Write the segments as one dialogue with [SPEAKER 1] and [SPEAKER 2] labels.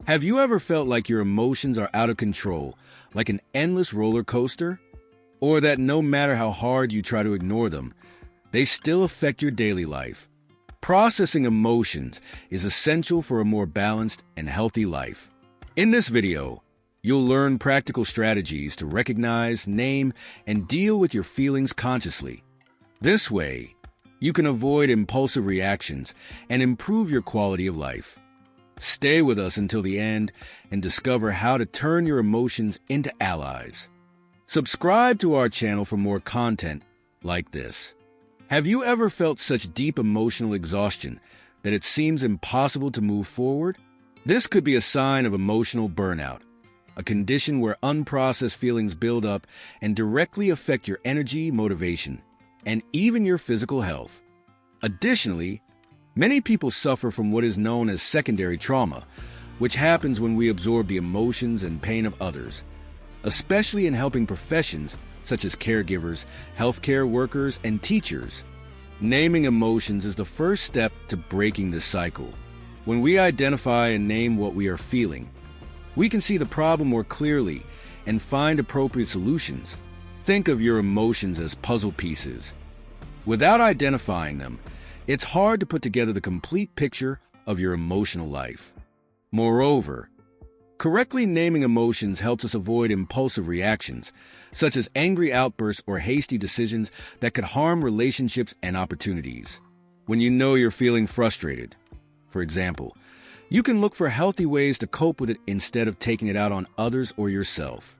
[SPEAKER 1] Have you ever felt like your emotions are out of control, like an endless roller coaster? Or that no matter how hard you try to ignore them, they still affect your daily life? Processing emotions is essential for a more balanced and healthy life. In this video, you'll learn practical strategies to recognize, name, and deal with your feelings consciously. This way, you can avoid impulsive reactions and improve your quality of life. Stay with us until the end and discover how to turn your emotions into allies. Subscribe to our channel for more content like this. Have you ever felt such deep emotional exhaustion that it seems impossible to move forward? This could be a sign of emotional burnout, a condition where unprocessed feelings build up and directly affect your energy, motivation, and even your physical health. Additionally, many people suffer from what is known as secondary trauma, which happens when we absorb the emotions and pain of others, especially in helping professions such as caregivers, healthcare workers, and teachers. Naming emotions is the first step to breaking this cycle. When we identify and name what we are feeling, we can see the problem more clearly and find appropriate solutions. Think of your emotions as puzzle pieces. Without identifying them, it's hard to put together the complete picture of your emotional life. Moreover, correctly naming emotions helps us avoid impulsive reactions, such as angry outbursts or hasty decisions that could harm relationships and opportunities. When you know you're feeling frustrated, for example, you can look for healthy ways to cope with it instead of taking it out on others or yourself.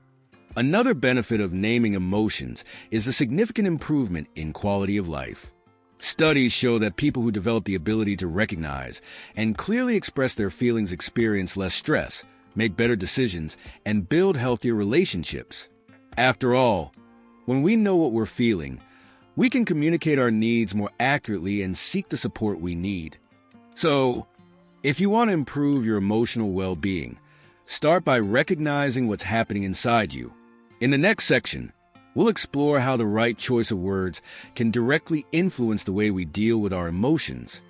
[SPEAKER 1] Another benefit of naming emotions is a significant improvement in quality of life. Studies show that people who develop the ability to recognize and clearly express their feelings experience less stress, make better decisions, and build healthier relationships. After all, when we know what we're feeling, we can communicate our needs more accurately and seek the support we need. So, if you want to improve your emotional well-being, start by recognizing what's happening inside you. In the next section, we'll explore how the right choice of words can directly influence the way we deal with our emotions.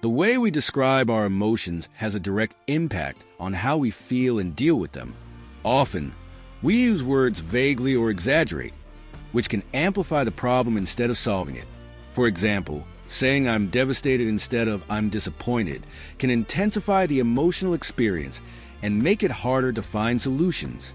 [SPEAKER 1] The way we describe our emotions has a direct impact on how we feel and deal with them. Often, we use words vaguely or exaggerate, which can amplify the problem instead of solving it. For example, saying "I'm devastated" instead of "I'm disappointed" can intensify the emotional experience and make it harder to find solutions.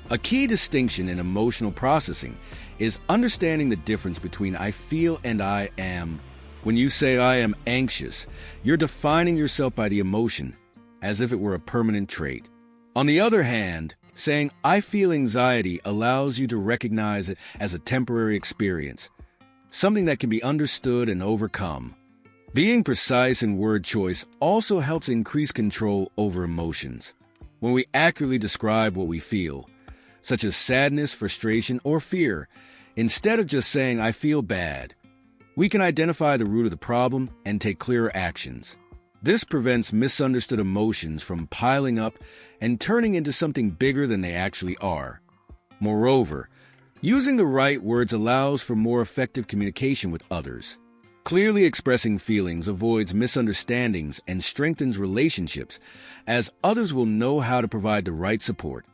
[SPEAKER 1] A key distinction in emotional processing is understanding the difference between "I feel" and "I am." When you say "I am anxious," you're defining yourself by the emotion, as if it were a permanent trait. On the other hand, saying "I feel anxiety" allows you to recognize it as a temporary experience, something that can be understood and overcome. Being precise in word choice also helps increase control over emotions. When we accurately describe what we feel, such as sadness, frustration, or fear, instead of just saying "I feel bad," we can identify the root of the problem and take clearer actions. This prevents misunderstood emotions from piling up and turning into something bigger than they actually are. Moreover, using the right words allows for more effective communication with others. Clearly expressing feelings avoids misunderstandings and strengthens relationships, as others will know how to provide the right support.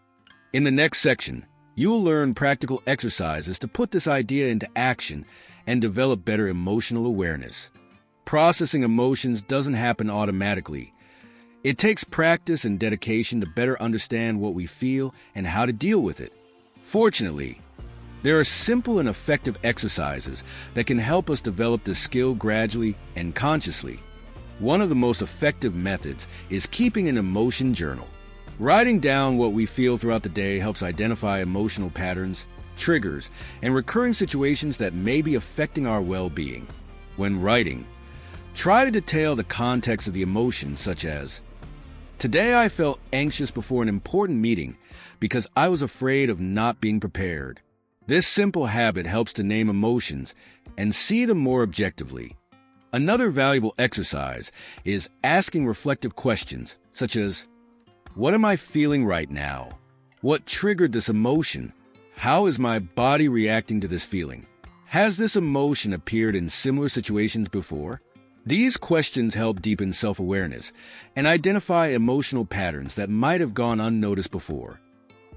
[SPEAKER 1] In the next section, you'll learn practical exercises to put this idea into action and develop better emotional awareness. Processing emotions doesn't happen automatically. It takes practice and dedication to better understand what we feel and how to deal with it. Fortunately, there are simple and effective exercises that can help us develop this skill gradually and consciously. One of the most effective methods is keeping an emotion journal. Writing down what we feel throughout the day helps identify emotional patterns, triggers, and recurring situations that may be affecting our well-being. When writing, try to detail the context of the emotion, such as, "Today I felt anxious before an important meeting because I was afraid of not being prepared." This simple habit helps to name emotions and see them more objectively. Another valuable exercise is asking reflective questions, such as, "What am I feeling right now? What triggered this emotion? How is my body reacting to this feeling? Has this emotion appeared in similar situations before?" These questions help deepen self-awareness and identify emotional patterns that might have gone unnoticed before.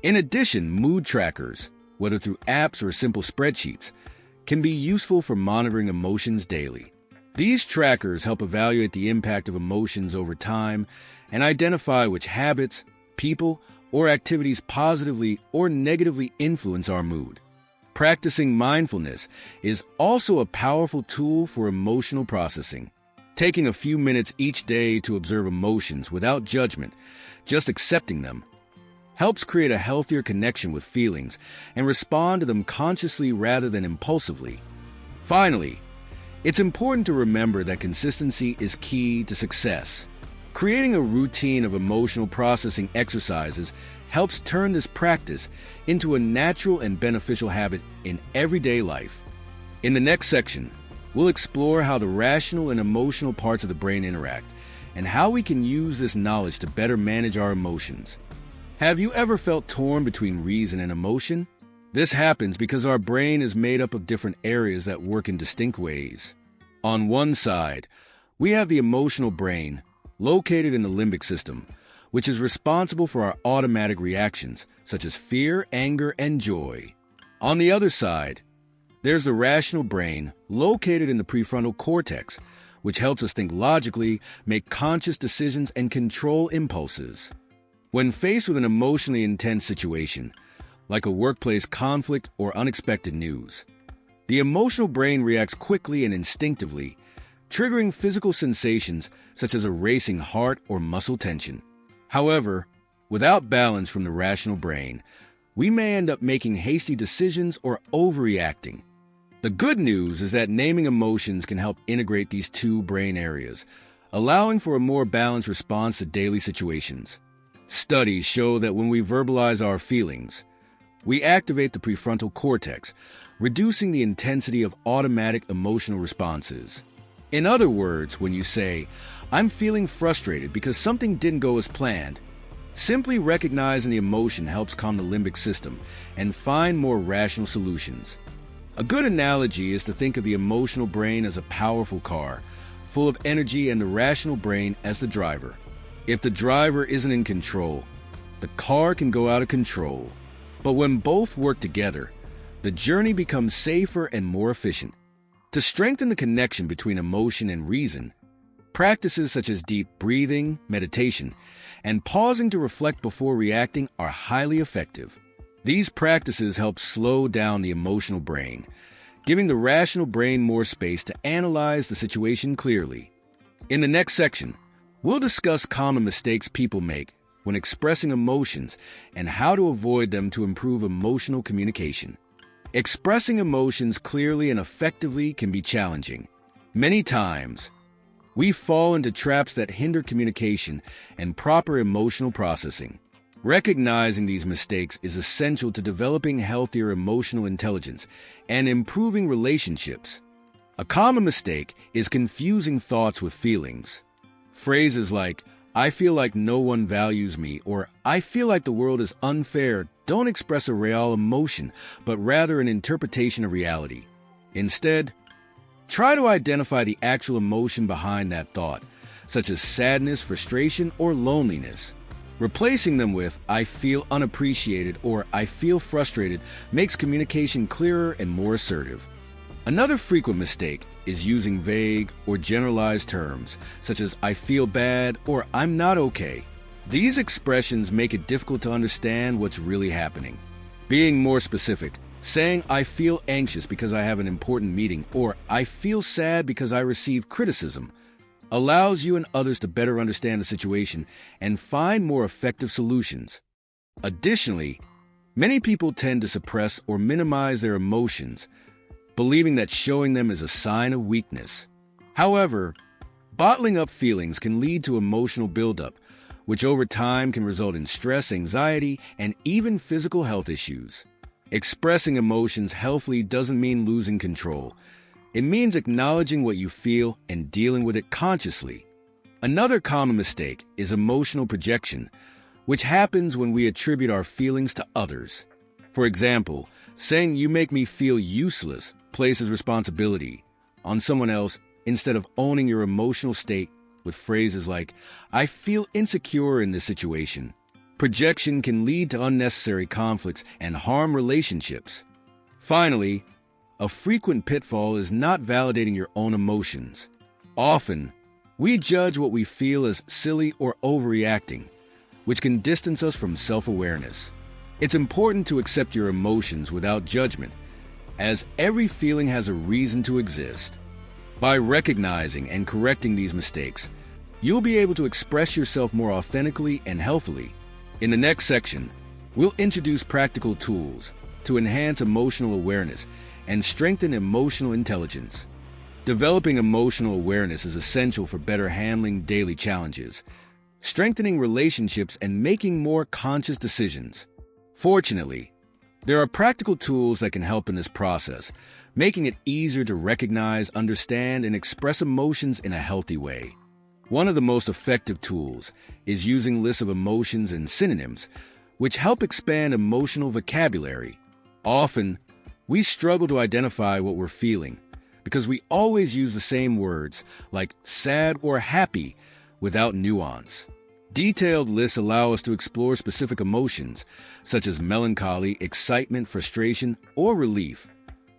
[SPEAKER 1] In addition, mood trackers, whether through apps or simple spreadsheets, can be useful for monitoring emotions daily. These trackers help evaluate the impact of emotions over time and identify which habits, people, or activities positively or negatively influence our mood. Practicing mindfulness is also a powerful tool for emotional processing. Taking a few minutes each day to observe emotions without judgment, just accepting them, helps create a healthier connection with feelings and respond to them consciously rather than impulsively. Finally, it's important to remember that consistency is key to success. Creating a routine of emotional processing exercises helps turn this practice into a natural and beneficial habit in everyday life. In the next section, we'll explore how the rational and emotional parts of the brain interact and how we can use this knowledge to better manage our emotions. Have you ever felt torn between reason and emotion? This happens because our brain is made up of different areas that work in distinct ways. On one side, we have the emotional brain, located in the limbic system, which is responsible for our automatic reactions, such as fear, anger, and joy. On the other side, there's the rational brain, located in the prefrontal cortex, which helps us think logically, make conscious decisions, and control impulses. When faced with an emotionally intense situation, like a workplace conflict or unexpected news, the emotional brain reacts quickly and instinctively, triggering physical sensations such as a racing heart or muscle tension. However, without balance from the rational brain, we may end up making hasty decisions or overreacting. The good news is that naming emotions can help integrate these two brain areas, allowing for a more balanced response to daily situations. Studies show that when we verbalize our feelings, we activate the prefrontal cortex, reducing the intensity of automatic emotional responses. In other words, when you say, "I'm feeling frustrated because something didn't go as planned," simply recognizing the emotion helps calm the limbic system and find more rational solutions. A good analogy is to think of the emotional brain as a powerful car, full of energy, and the rational brain as the driver. If the driver isn't in control, the car can go out of control. But when both work together, the journey becomes safer and more efficient. To strengthen the connection between emotion and reason, practices such as deep breathing, meditation, and pausing to reflect before reacting are highly effective. These practices help slow down the emotional brain, giving the rational brain more space to analyze the situation clearly. In the next section, we'll discuss common mistakes people make when expressing emotions and how to avoid them to improve emotional communication. Expressing emotions clearly and effectively can be challenging. Many times, we fall into traps that hinder communication and proper emotional processing. Recognizing these mistakes is essential to developing healthier emotional intelligence and improving relationships. A common mistake is confusing thoughts with feelings. Phrases like, "I feel like no one values me," or "I feel like the world is unfair," don't express a real emotion, but rather an interpretation of reality. Instead, try to identify the actual emotion behind that thought, such as sadness, frustration, or loneliness. Replacing them with, "I feel unappreciated," or "I feel frustrated," makes communication clearer and more assertive. Another frequent mistake is using vague or generalized terms, such as "I feel bad" or "I'm not okay." These expressions make it difficult to understand what's really happening. Being more specific, saying "I feel anxious because I have an important meeting," or "I feel sad because I received criticism," allows you and others to better understand the situation and find more effective solutions. Additionally, many people tend to suppress or minimize their emotions, believing that showing them is a sign of weakness. However, bottling up feelings can lead to emotional buildup, which over time can result in stress, anxiety, and even physical health issues. Expressing emotions healthily doesn't mean losing control. It means acknowledging what you feel and dealing with it consciously. Another common mistake is emotional projection, which happens when we attribute our feelings to others. For example, saying "you make me feel useless" places responsibility on someone else instead of owning your emotional state with phrases like, "I feel insecure in this situation." Projection can lead to unnecessary conflicts and harm relationships. Finally, a frequent pitfall is not validating your own emotions. Often, we judge what we feel as silly or overreacting, which can distance us from self-awareness. It's important to accept your emotions without judgment, as every feeling has a reason to exist. By recognizing and correcting these mistakes, you'll be able to express yourself more authentically and healthily. In the next section, we'll introduce practical tools to enhance emotional awareness and strengthen emotional intelligence. Developing emotional awareness is essential for better handling daily challenges, strengthening relationships, and making more conscious decisions. Fortunately, there are practical tools that can help in this process, making it easier to recognize, understand, and express emotions in a healthy way. One of the most effective tools is using lists of emotions and synonyms, which help expand emotional vocabulary. Often, we struggle to identify what we're feeling because we always use the same words, like sad or happy, without nuance. Detailed lists allow us to explore specific emotions, such as melancholy, excitement, frustration, or relief,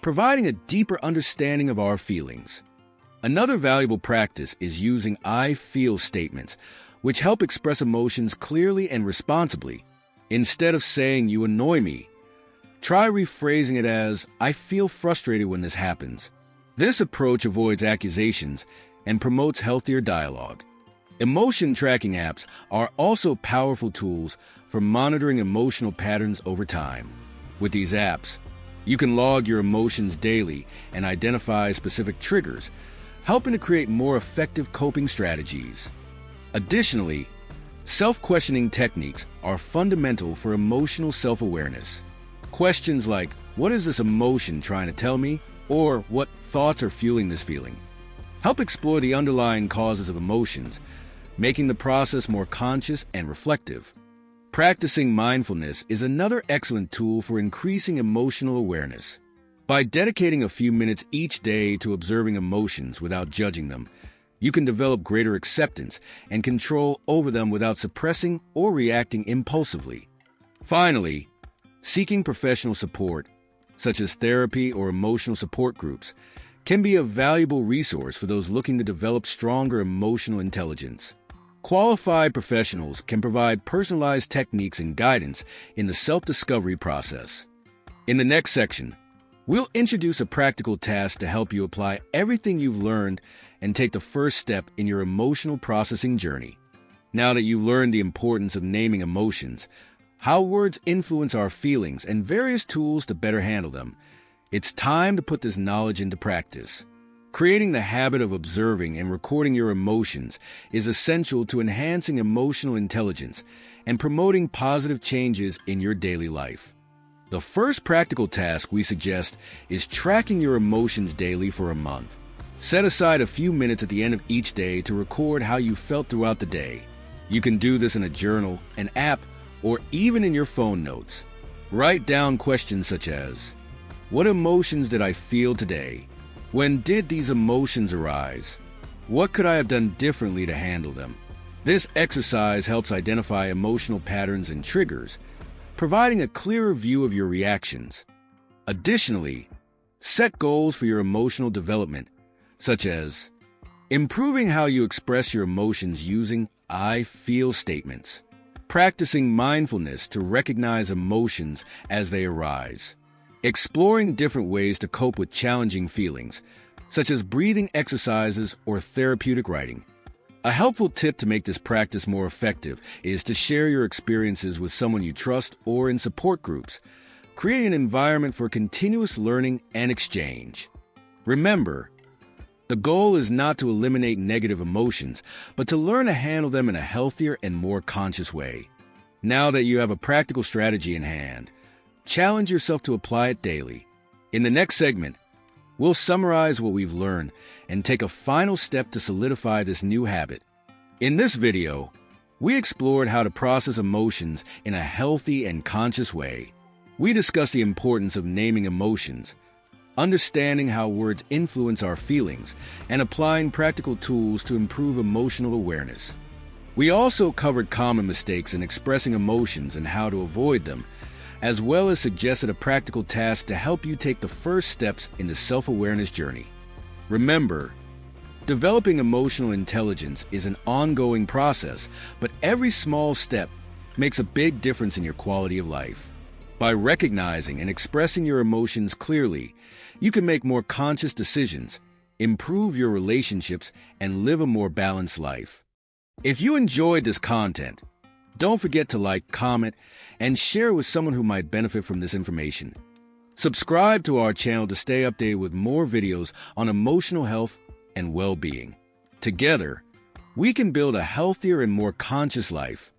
[SPEAKER 1] providing a deeper understanding of our feelings. Another valuable practice is using "I feel" statements, which help express emotions clearly and responsibly. Instead of saying "you annoy me," try rephrasing it as "I feel frustrated when this happens." This approach avoids accusations and promotes healthier dialogue. Emotion tracking apps are also powerful tools for monitoring emotional patterns over time. With these apps, you can log your emotions daily and identify specific triggers, helping to create more effective coping strategies. Additionally, self-questioning techniques are fundamental for emotional self-awareness. Questions like, "What is this emotion trying to tell me?" or "What thoughts are fueling this feeling?" help explore the underlying causes of emotions, making the process more conscious and reflective. Practicing mindfulness is another excellent tool for increasing emotional awareness. By dedicating a few minutes each day to observing emotions without judging them, you can develop greater acceptance and control over them without suppressing or reacting impulsively. Finally, seeking professional support, such as therapy or emotional support groups, can be a valuable resource for those looking to develop stronger emotional intelligence. Qualified professionals can provide personalized techniques and guidance in the self-discovery process. In the next section, we'll introduce a practical task to help you apply everything you've learned and take the first step in your emotional processing journey. Now that you've learned the importance of naming emotions, how words influence our feelings, and various tools to better handle them, it's time to put this knowledge into practice. Creating the habit of observing and recording your emotions is essential to enhancing emotional intelligence and promoting positive changes in your daily life. The first practical task we suggest is tracking your emotions daily for a month. Set aside a few minutes at the end of each day to record how you felt throughout the day. You can do this in a journal, an app, or even in your phone notes. Write down questions such as, "What emotions did I feel today? When did these emotions arise? What could I have done differently to handle them?" This exercise helps identify emotional patterns and triggers, providing a clearer view of your reactions. Additionally, set goals for your emotional development, such as improving how you express your emotions using "I feel" statements, practicing mindfulness to recognize emotions as they arise, exploring different ways to cope with challenging feelings, such as breathing exercises or therapeutic writing. A helpful tip to make this practice more effective is to share your experiences with someone you trust or in support groups, creating an environment for continuous learning and exchange. Remember, the goal is not to eliminate negative emotions, but to learn to handle them in a healthier and more conscious way. Now that you have a practical strategy in hand, challenge yourself to apply it daily. In the next segment, we'll summarize what we've learned and take a final step to solidify this new habit. In this video, we explored how to process emotions in a healthy and conscious way. We discussed the importance of naming emotions, understanding how words influence our feelings, and applying practical tools to improve emotional awareness. We also covered common mistakes in expressing emotions and how to avoid them, as well as suggested a practical task to help you take the first steps in the self-awareness journey. Remember, developing emotional intelligence is an ongoing process, but every small step makes a big difference in your quality of life. By recognizing and expressing your emotions clearly, you can make more conscious decisions, improve your relationships, and live a more balanced life. If you enjoyed this content, don't forget to like, comment, and share with someone who might benefit from this information. Subscribe to our channel to stay updated with more videos on emotional health and well-being. Together, we can build a healthier and more conscious life.